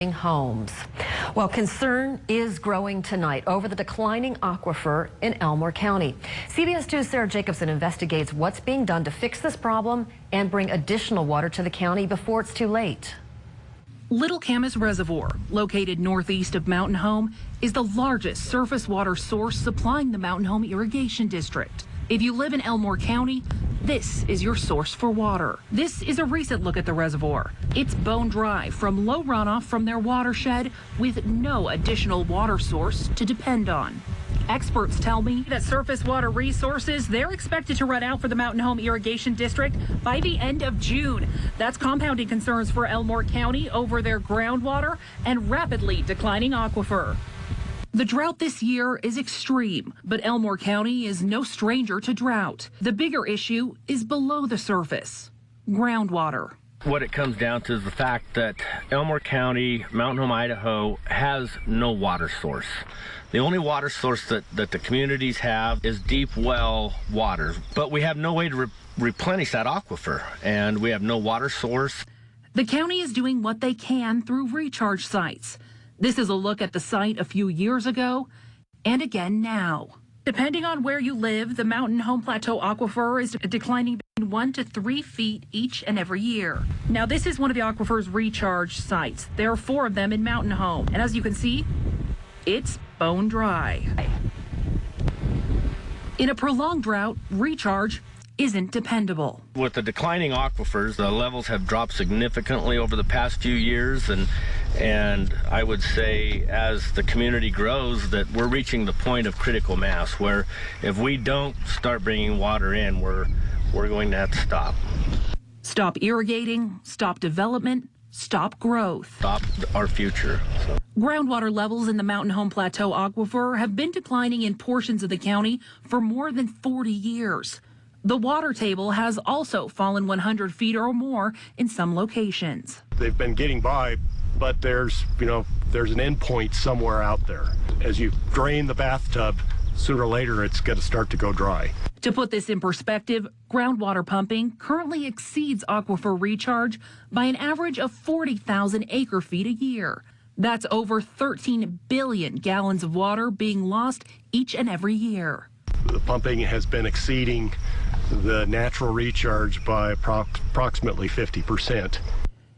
homes. Well, concern is growing tonight over the declining aquifer in Elmore County. CBS 2's Sarah Jacobsen investigates what's being done to fix this problem and bring additional water to the county before it's too late. Little Camas Reservoir, located northeast of Mountain Home, is the largest surface water source supplying the Mountain Home irrigation district. If you live in Elmore County, this is your source for water. This is a recent look at the reservoir. It's bone dry from low runoff from their watershed with no additional water source to depend on. Experts tell me that surface water resources, they're expected to run out for the Mountain Home Irrigation District by the end of June. That's compounding concerns for Elmore County over their groundwater and rapidly declining aquifer. The drought this year is extreme, but Elmore County is no stranger to drought. The bigger issue is below the surface, groundwater. What it comes down to is the fact that Elmore County, Mountain Home, Idaho has no water source. The only water source that the communities have is deep well water, but we have no way to replenish that aquifer, and we have no water source. The county is doing what they can through recharge sites. This is a look at the site a few years ago and again now. Depending on where you live, the Mountain Home Plateau aquifer is declining between 1 to 3 feet each and every year. Now, this is one of the aquifer's recharge sites. There are 4 of them in Mountain Home, and as you can see, it's bone dry. In a prolonged drought, recharge isn't dependable. With the declining aquifers, the levels have dropped significantly over the past few years, and I would say as the community grows that we're reaching the point of critical mass where if we don't start bringing water in, we're going to have to stop. Stop irrigating, stop development, stop growth. Stop our future. Groundwater levels in the Mountain Home Plateau aquifer have been declining in portions of the county for more than 40 years. The water table has also fallen 100 feet or more in some locations. They've been getting by, but there's an end point somewhere out there. As you drain the bathtub, sooner or later it's going to start to go dry. To put this in perspective, groundwater pumping currently exceeds aquifer recharge by an average of 40,000 acre feet a year. That's over 13 billion gallons of water being lost each and every year. The pumping has been exceeding the natural recharge by approximately 50%.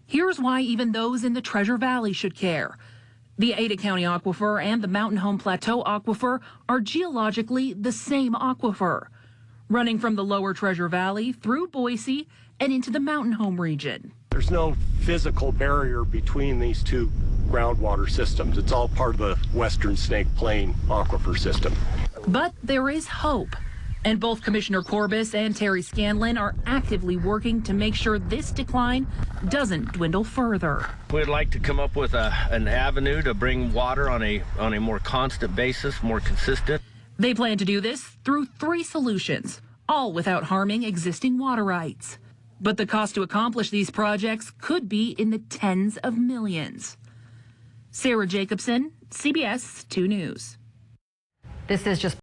Here's why even those in the Treasure Valley should care. The Ada County aquifer and the Mountain Home Plateau aquifer are geologically the same aquifer, running from the lower Treasure Valley through Boise and into the Mountain Home region. There's no physical barrier between these two groundwater systems. It's all part of the Western Snake Plain aquifer system. But there is hope, and both Commissioner Corbis and Terry Scanlon are actively working to make sure this decline doesn't dwindle further. We'd like to come up with an avenue to bring water on a more constant basis, more consistent. They plan to do this through 3 solutions, all without harming existing water rights. But the cost to accomplish these projects could be in the tens of millions. Sarah Jacobsen, CBS 2 News. This is just